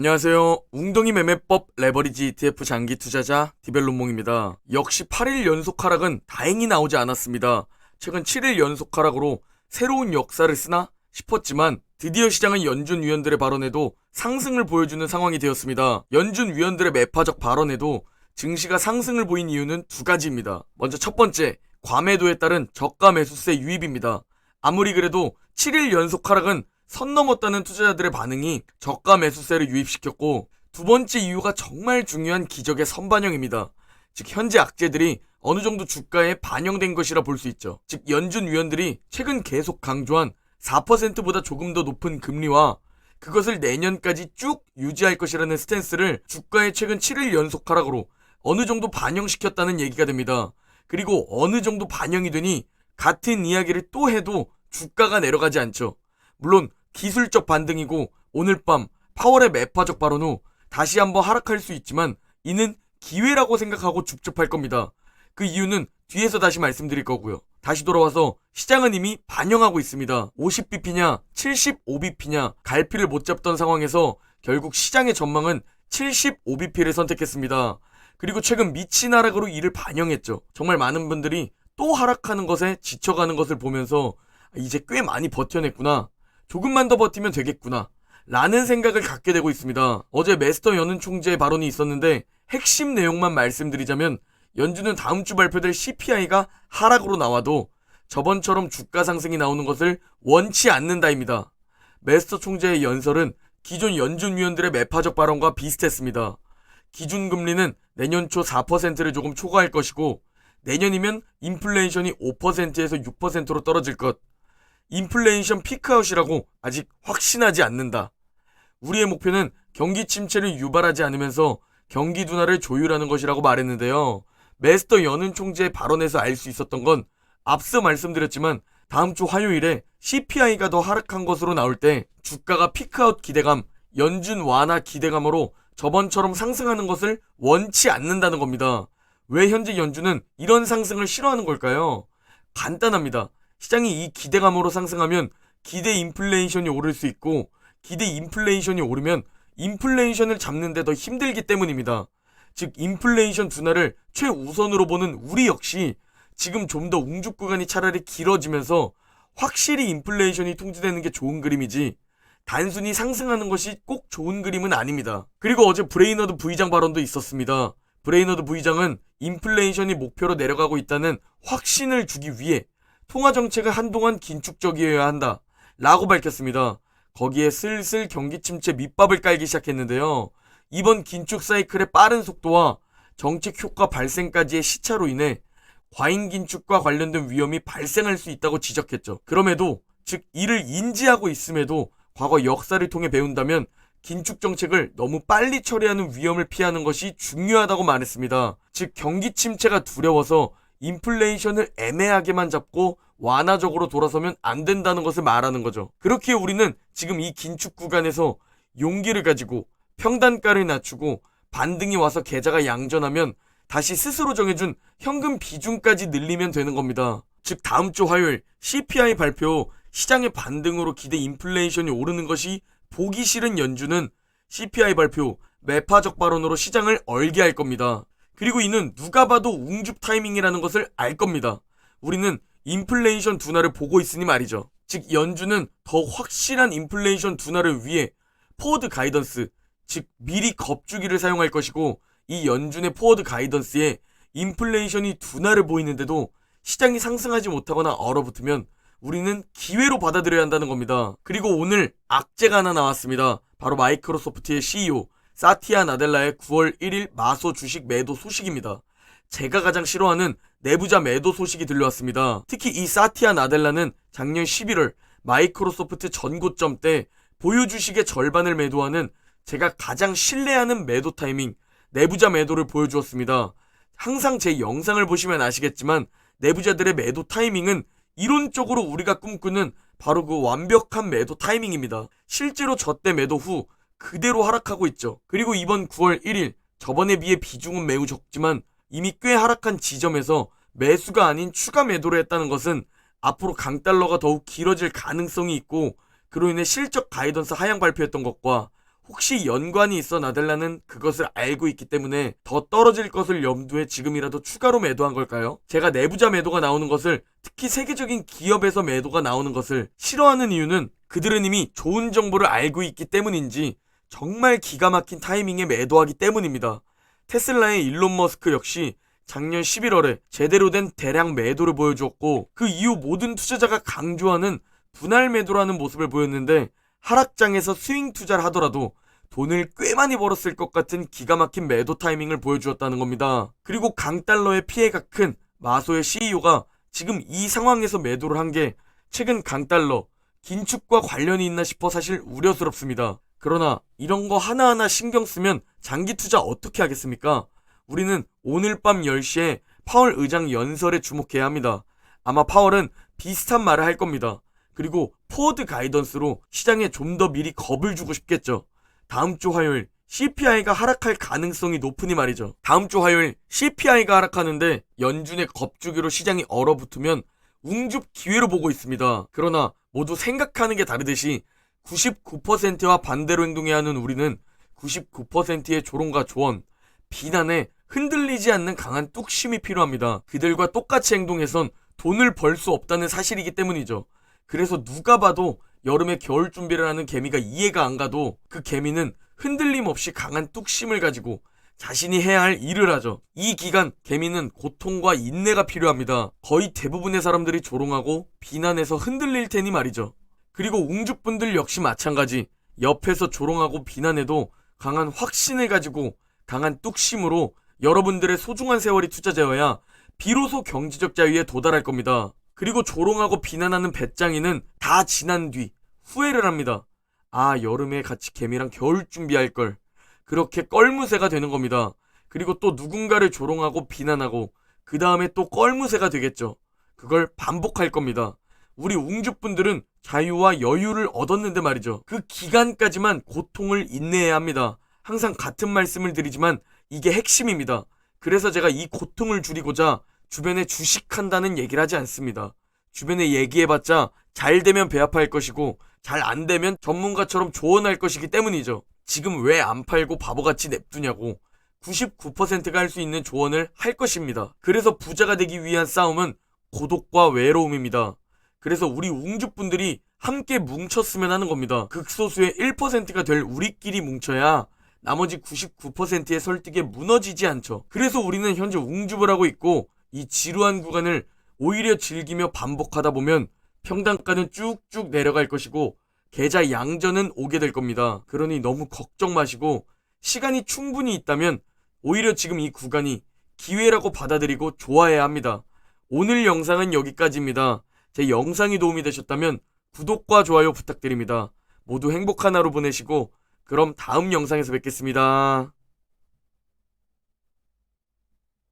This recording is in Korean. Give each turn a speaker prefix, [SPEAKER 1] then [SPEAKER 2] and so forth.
[SPEAKER 1] 안녕하세요. 웅덩이 매매법 레버리지 ETF 장기 투자자 디벨론몽입니다. 역시 8일 연속 하락은 다행히 나오지 않았습니다. 최근 7일 연속 하락으로 새로운 역사를 쓰나 싶었지만 드디어 시장은 연준 위원들의 발언에도 상승을 보여주는 상황이 되었습니다. 연준 위원들의 매파적 발언에도 증시가 상승을 보인 이유는 두 가지입니다. 먼저 첫 번째, 과매도에 따른 저가 매수세 유입입니다. 아무리 그래도 7일 연속 하락은 선 넘었다는 투자자들의 반응이 저가 매수세를 유입시켰고, 두 번째 이유가 정말 중요한 기적의 선반영입니다. 즉 현재 악재들이 어느 정도 주가에 반영된 것이라 볼 수 있죠. 즉 연준 위원들이 최근 계속 강조한 4%보다 조금 더 높은 금리와 그것을 내년까지 쭉 유지할 것이라는 스탠스를 주가의 최근 7일 연속 하락으로 어느 정도 반영시켰다는 얘기가 됩니다. 그리고 어느 정도 반영이 되니 같은 이야기를 또 해도 주가가 내려가지 않죠. 물론 기술적 반등이고 오늘 밤 파월의 매파적 발언 후 다시 한번 하락할 수 있지만 이는 기회라고 생각하고 줍줍할 겁니다. 그 이유는 뒤에서 다시 말씀드릴 거고요. 다시 돌아와서 시장은 이미 반영하고 있습니다. 50bp냐 75bp냐 갈피를 못 잡던 상황에서 결국 시장의 전망은 75bp를 선택했습니다. 그리고 최근 미친 하락으로 이를 반영했죠. 정말 많은 분들이 또 하락하는 것에 지쳐가는 것을 보면서 이제 꽤 많이 버텨냈구나, 조금만 더 버티면 되겠구나 라는 생각을 갖게 되고 있습니다. 어제 메스터 연은 총재의 발언이 있었는데 핵심 내용만 말씀드리자면 연준은 다음 주 발표될 CPI가 하락으로 나와도 저번처럼 주가 상승이 나오는 것을 원치 않는다입니다. 메스터 총재의 연설은 기존 연준 위원들의 매파적 발언과 비슷했습니다. 기준금리는 내년 초 4%를 조금 초과할 것이고 내년이면 인플레이션이 5%에서 6%로 떨어질 것, 인플레이션 피크아웃이라고 아직 확신하지 않는다. 우리의 목표는 경기 침체를 유발하지 않으면서 경기 둔화를 조율하는 것이라고 말했는데요. 메스터 연은 총재의 발언에서 알 수 있었던 건 앞서 말씀드렸지만 다음 주 화요일에 CPI가 더 하락한 것으로 나올 때 주가가 피크아웃 기대감, 연준 완화 기대감으로 저번처럼 상승하는 것을 원치 않는다는 겁니다. 왜 현재 연준은 이런 상승을 싫어하는 걸까요? 간단합니다. 시장이 이 기대감으로 상승하면 기대 인플레이션이 오를 수 있고 기대 인플레이션이 오르면 인플레이션을 잡는 데 더 힘들기 때문입니다. 즉 인플레이션 둔화를 최우선으로 보는 우리 역시 지금 좀 더 웅죽 구간이 차라리 길어지면서 확실히 인플레이션이 통제되는 게 좋은 그림이지 단순히 상승하는 것이 꼭 좋은 그림은 아닙니다. 그리고 어제 브레이너드 부의장 발언도 있었습니다. 브레이너드 부의장은 인플레이션이 목표로 내려가고 있다는 확신을 주기 위해 통화정책을 한동안 긴축적이어야 한다 라고 밝혔습니다. 거기에 슬슬 경기 침체 밑밥을 깔기 시작했는데요. 이번 긴축 사이클의 빠른 속도와 정책 효과 발생까지의 시차로 인해 과잉 긴축과 관련된 위험이 발생할 수 있다고 지적했죠. 그럼에도 즉 이를 인지하고 있음에도 과거 역사를 통해 배운다면 긴축 정책을 너무 빨리 처리하는 위험을 피하는 것이 중요하다고 말했습니다. 즉 경기 침체가 두려워서 인플레이션을 애매하게만 잡고 완화적으로 돌아서면 안 된다는 것을 말하는 거죠. 그렇기에 우리는 지금 이 긴축 구간에서 용기를 가지고 평단가를 낮추고 반등이 와서 계좌가 양전하면 다시 스스로 정해준 현금 비중까지 늘리면 되는 겁니다. 즉 다음 주 화요일 CPI 발표, 시장의 반등으로 기대 인플레이션이 오르는 것이 보기 싫은 연준은 CPI 발표, 매파적 발언으로 시장을 얼게 할 겁니다. 그리고 이는 누가 봐도 웅죽 타이밍이라는 것을 알 겁니다. 우리는 인플레이션 둔화를 보고 있으니 말이죠. 즉 연준은 더 확실한 인플레이션 둔화를 위해 포워드 가이던스, 즉 미리 겁주기를 사용할 것이고 이 연준의 포워드 가이던스에 인플레이션이 둔화를 보이는데도 시장이 상승하지 못하거나 얼어붙으면 우리는 기회로 받아들여야 한다는 겁니다. 그리고 오늘 악재가 하나 나왔습니다. 바로 마이크로소프트의 CEO 사티아 나델라의 9월 1일 마소 주식 매도 소식입니다. 제가 가장 싫어하는 내부자 매도 소식이 들려왔습니다. 특히 이 사티아 나델라는 작년 11월 마이크로소프트 전고점 때 보유 주식의 절반을 매도하는 제가 가장 신뢰하는 매도 타이밍, 내부자 매도를 보여주었습니다. 항상 제 영상을 보시면 아시겠지만 내부자들의 매도 타이밍은 이론적으로 우리가 꿈꾸는 바로 그 완벽한 매도 타이밍입니다. 실제로 저때 매도 후 그대로 하락하고 있죠. 그리고 이번 9월 1일 저번에 비해 비중은 매우 적지만 이미 꽤 하락한 지점에서 매수가 아닌 추가 매도를 했다는 것은 앞으로 강달러가 더욱 길어질 가능성이 있고 그로 인해 실적 가이던스 하향 발표했던 것과 혹시 연관이 있어 나델라는 그것을 알고 있기 때문에 더 떨어질 것을 염두에 지금이라도 추가로 매도한 걸까요? 제가 내부자 매도가 나오는 것을, 특히 세계적인 기업에서 매도가 나오는 것을 싫어하는 이유는 그들은 이미 좋은 정보를 알고 있기 때문인지 정말 기가 막힌 타이밍에 매도하기 때문입니다. 테슬라의 일론 머스크 역시 작년 11월에 제대로 된 대량 매도를 보여주었고, 그 이후 모든 투자자가 강조하는 분할 매도라는 모습을 보였는데, 하락장에서 스윙 투자를 하더라도 돈을 꽤 많이 벌었을 것 같은 기가 막힌 매도 타이밍을 보여주었다는 겁니다. 그리고 강달러의 피해가 큰 마소의 CEO가 지금 이 상황에서 매도를 한 게 최근 강달러 긴축과 관련이 있나 싶어 사실 우려스럽습니다. 그러나 이런 거 하나하나 신경 쓰면 장기 투자 어떻게 하겠습니까? 우리는 오늘 밤 10시에 파월 의장 연설에 주목해야 합니다. 아마 파월은 비슷한 말을 할 겁니다. 그리고 포워드 가이던스로 시장에 좀 더 미리 겁을 주고 싶겠죠. 다음 주 화요일 CPI가 하락할 가능성이 높으니 말이죠. 다음 주 화요일 CPI가 하락하는데 연준의 겁주기로 시장이 얼어붙으면 웅줍 기회로 보고 있습니다. 그러나 모두 생각하는 게 다르듯이 99%와 반대로 행동해야 하는 우리는 99%의 조롱과 조언, 비난에 흔들리지 않는 강한 뚝심이 필요합니다. 그들과 똑같이 행동해선 돈을 벌 수 없다는 사실이기 때문이죠. 그래서 누가 봐도 여름에 겨울 준비를 하는 개미가 이해가 안 가도 그 개미는 흔들림 없이 강한 뚝심을 가지고 자신이 해야 할 일을 하죠. 이 기간 개미는 고통과 인내가 필요합니다. 거의 대부분의 사람들이 조롱하고 비난해서 흔들릴 테니 말이죠. 그리고 웅주분들 역시 마찬가지. 옆에서 조롱하고 비난해도 강한 확신을 가지고 강한 뚝심으로 여러분들의 소중한 세월이 투자되어야 비로소 경제적 자유에 도달할 겁니다. 그리고 조롱하고 비난하는 배짱이는 다 지난 뒤 후회를 합니다. 아, 여름에 같이 개미랑 겨울 준비할 걸. 그렇게 껄무새가 되는 겁니다. 그리고 또 누군가를 조롱하고 비난하고 그 다음에 또 껄무새가 되겠죠. 그걸 반복할 겁니다. 우리 웅주분들은 자유와 여유를 얻었는데 말이죠. 그 기간까지만 고통을 인내해야 합니다. 항상 같은 말씀을 드리지만 이게 핵심입니다. 그래서 제가 이 고통을 줄이고자 주변에 주식한다는 얘기를 하지 않습니다. 주변에 얘기해봤자 잘 되면 배아파할 것이고 잘 안 되면 전문가처럼 조언할 것이기 때문이죠. 지금 왜 안 팔고 바보같이 냅두냐고 99%가 할 수 있는 조언을 할 것입니다. 그래서 부자가 되기 위한 싸움은 고독과 외로움입니다. 그래서 우리 웅주분들이 함께 뭉쳤으면 하는 겁니다. 극소수의 1%가 될 우리끼리 뭉쳐야 나머지 99%의 설득에 무너지지 않죠. 그래서 우리는 현재 웅줍을 하고 있고 이 지루한 구간을 오히려 즐기며 반복하다 보면 평단가는 쭉쭉 내려갈 것이고 계좌 양전은 오게 될 겁니다. 그러니 너무 걱정 마시고 시간이 충분히 있다면 오히려 지금 이 구간이 기회라고 받아들이고 좋아해야 합니다. 오늘 영상은 여기까지입니다. 제 영상이 도움이 되셨다면 구독과 좋아요 부탁드립니다. 모두 행복한 하루 보내시고 그럼 다음 영상에서 뵙겠습니다.